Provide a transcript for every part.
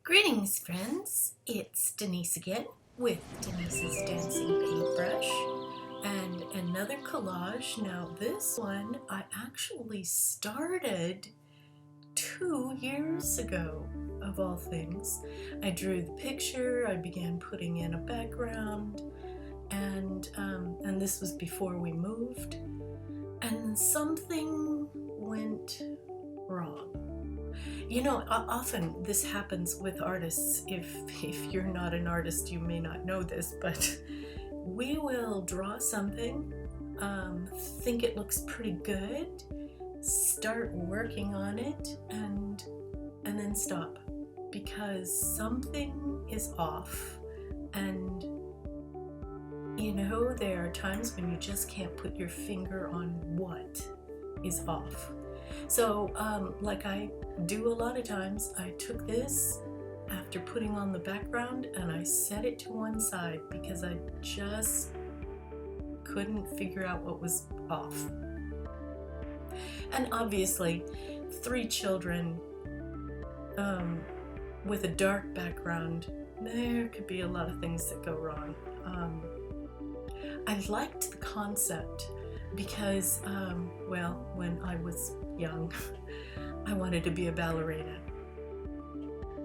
Greetings, friends. It's Denise again with Denise's Dancing Paintbrush and another collage. Now, this one I actually started 2 years ago, of all things. I drew the picture, I began putting in a background, and this was before we moved, and something went wrong. You know, often this happens with artists. If you're not an artist, you may not know this, but we will draw something, think it looks pretty good, start working on it, and then stop because something is off. And you know, there are times when you just can't put your finger on what is off. So, like I do a lot of times, I took this after putting on the background and I set it to one side because I just couldn't figure out what was off. And obviously, 3 children with a dark background, there could be a lot of things that go wrong. I liked the concept because, well, when I was young, I wanted to be a ballerina.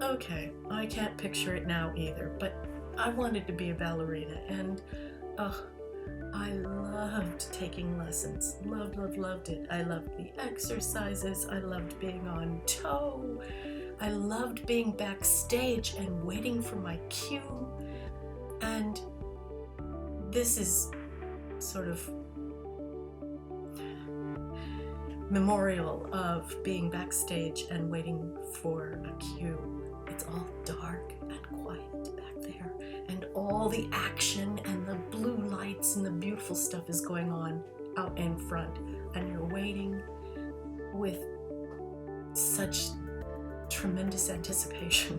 Okay, I can't picture it now either, but I wanted to be a ballerina, and I loved taking lessons. Loved it. I loved the exercises. I loved being on toe. I loved being backstage and waiting for my cue. And this is sort of memorial of being backstage and waiting for a cue. It's all dark and quiet back there, and all the action and the blue lights and the beautiful stuff is going on out in front, and you're waiting with such tremendous anticipation.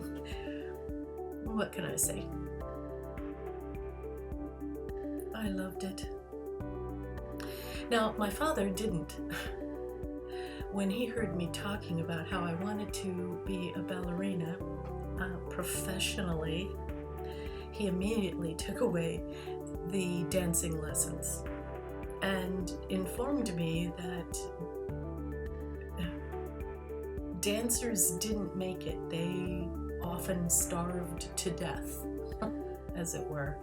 What can I say? I loved it. Now, my father didn't. When he heard me talking about how I wanted to be a ballerina professionally, he immediately took away the dancing lessons and informed me that dancers didn't make it. They often starved to death, as it were.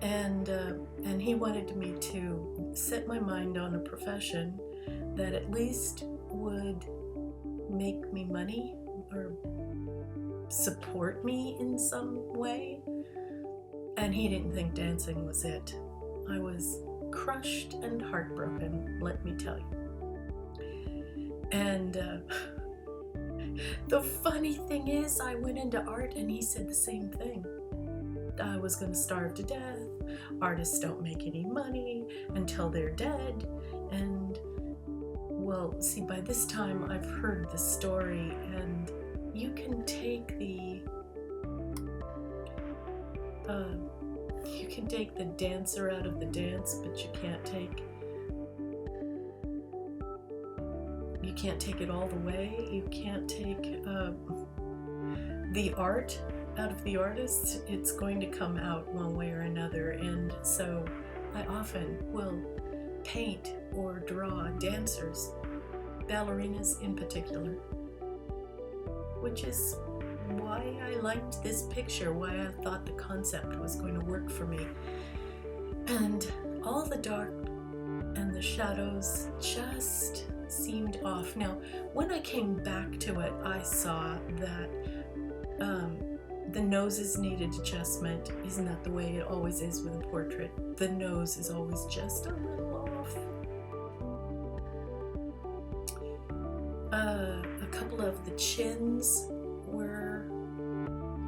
And he wanted me to set my mind on a profession that at least would make me money or support me in some way. And he didn't think dancing was it. I was crushed and heartbroken, let me tell you. And the funny thing is, I went into art and he said the same thing. I was going to starve to death. Artists don't make any money until they're dead. And well, see, by this time I've heard the story, and you can take the dancer out of the dance, but you can't take it all the way. You can't take the art out of the artist. It's going to come out one way or another, and so I often will paint or draw dancers, ballerinas in particular, which is why I liked this picture, why I thought the concept was going to work for me. And all the dark and the shadows just seemed off. Now, when I came back to it, I saw that the noses needed adjustment. Isn't that the way it always is with a portrait? The nose is always just a little off. A couple of the chins were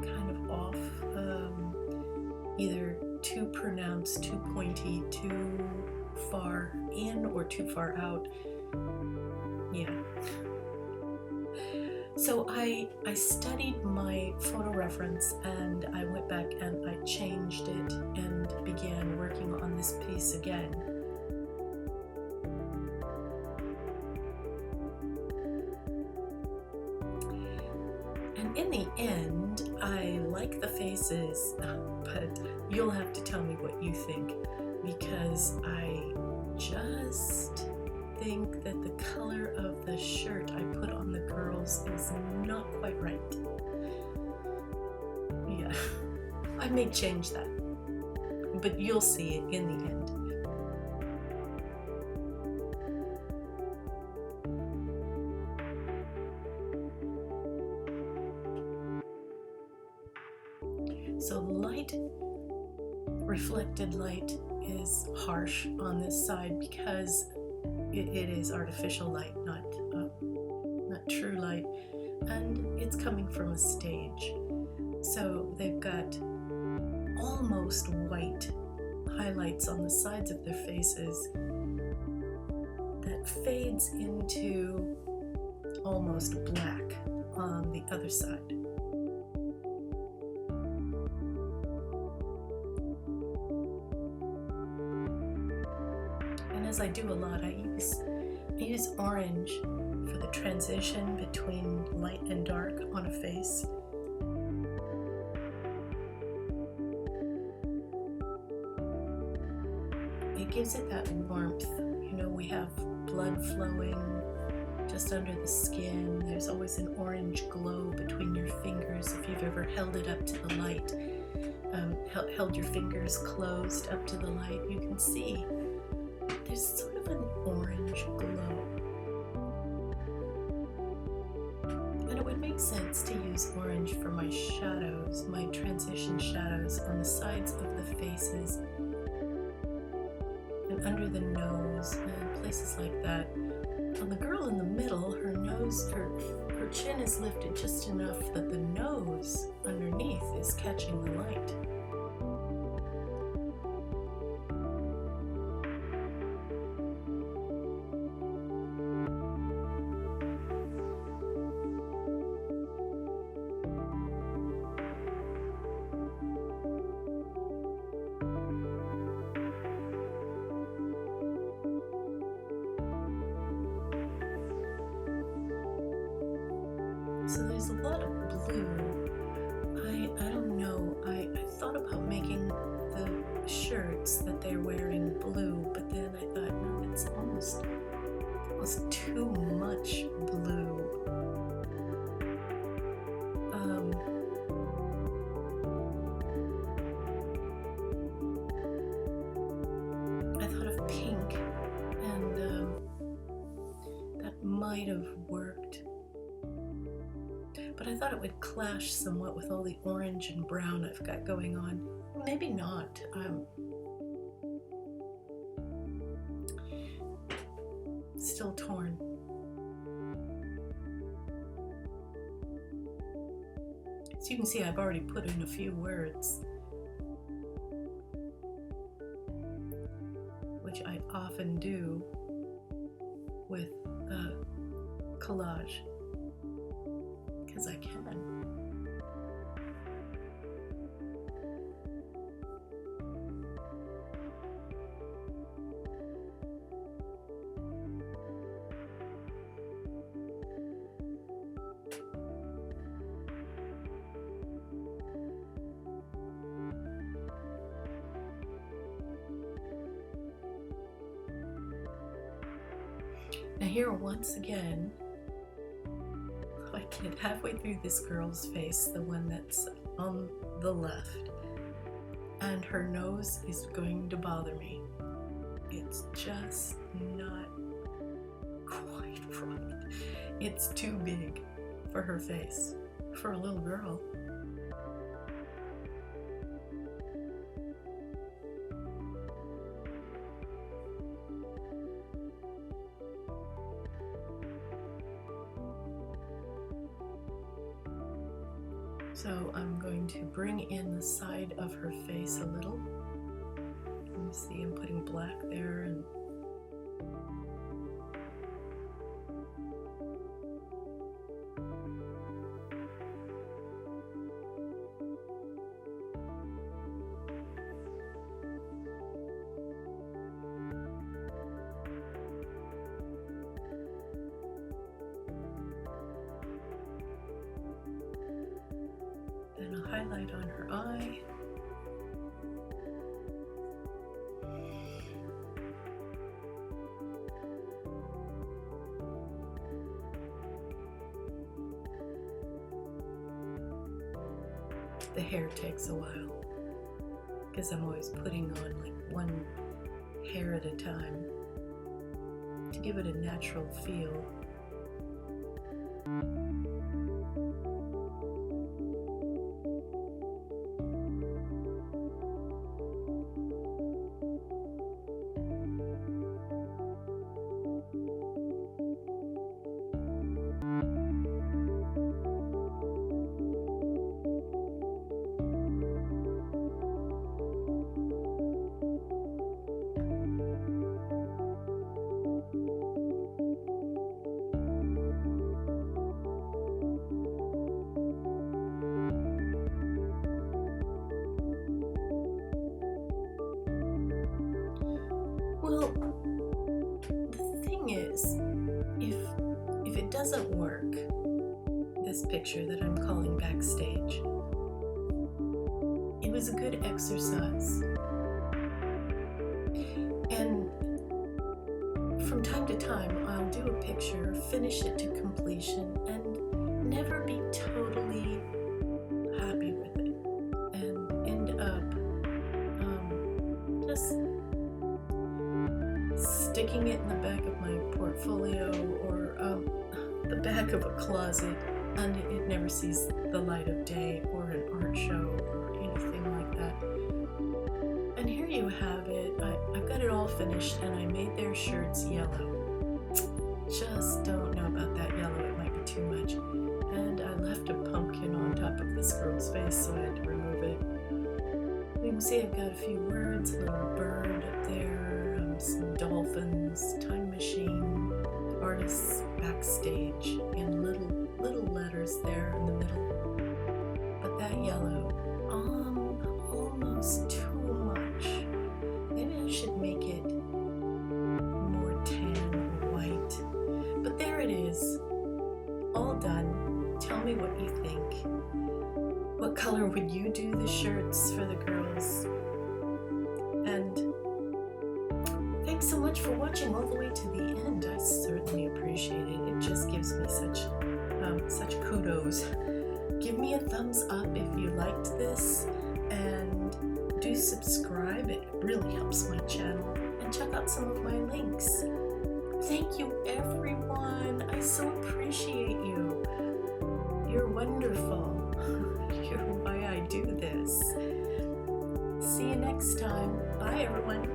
kind of off, either too pronounced, too pointy, too far in or too far out. Yeah. So I studied my photo reference, and I went back and I changed it and began working on this piece again. And in the end, I like the faces, but you'll have to tell me what you think, because I just think that the color of the shirt I put on the girls is not quite right. Yeah, I may change that, but you'll see it in the end. So light, reflected light, is harsh on this side because it is artificial light, not true light, and it's coming from a stage. So they've got almost white highlights on the sides of their faces that fades into almost black on the other side. And as I do a lot, I use orange for the transition between light and dark on a face. It gives it that warmth. You know, we have blood flowing just under the skin. There's always an orange glow between your fingers if you've ever held it up to the light, held your fingers closed up to the light. You can see there's sort of an orange glow. And it would make sense to use orange for my shadows, my transition shadows on the sides of the faces and under the nose and places like that. On the girl in the middle, her nose, her chin is lifted just enough that the nose underneath is catching the light. So there's a lot of blue. I don't know. I thought about making the shirts that they're wearing blue, but then I thought, no, it's almost too much blue. I thought of pink, and that might have worked. But I thought it would clash somewhat with all the orange and brown I've got going on. Maybe not. Still torn. So you can see I've already put in a few words, which I often do with collage, because I can. Now here, once again, I get halfway through this girl's face, the one that's on the left, and her nose is going to bother me. It's just not quite right. It's too big for her face, for a little girl. So I'm going to bring in the side of her face a little. You see I'm putting black there, and highlight on her eye. The hair takes a while because I'm always putting on like one hair at a time to give it a natural feel. Well, the thing is, if it doesn't work, this picture that I'm calling Backstage, it was a good exercise. And from time to time, I'll do a picture, finish it to completion, and never be totally happy with it, and end up just sticking it in the back of my portfolio or the back of a closet, and it never sees the light of day, or an art show or anything like that. And here you have it. I've got it all finished, and I made their shirts yellow. Just don't know about that yellow, it might be too much. And I left a pumpkin on top of this girl's face, so I had to remove it. You can see I've got a few words, a little bird up there, some dolphins, time machine, artists backstage, in little letters there in the middle. But that yellow, almost too much. Maybe I should make it more tan or white. But there it is, all done. Tell me what you think. What color would you do the shirts for the girls? And thanks so much for watching all the way to the end. I certainly appreciate it. It just gives me such kudos. Give me a thumbs up if you liked this, and do subscribe. It really helps my channel. And check out some of my links. Thank you, everyone. I so appreciate you. You're wonderful. You're why I do this. See you next time. Bye, everyone.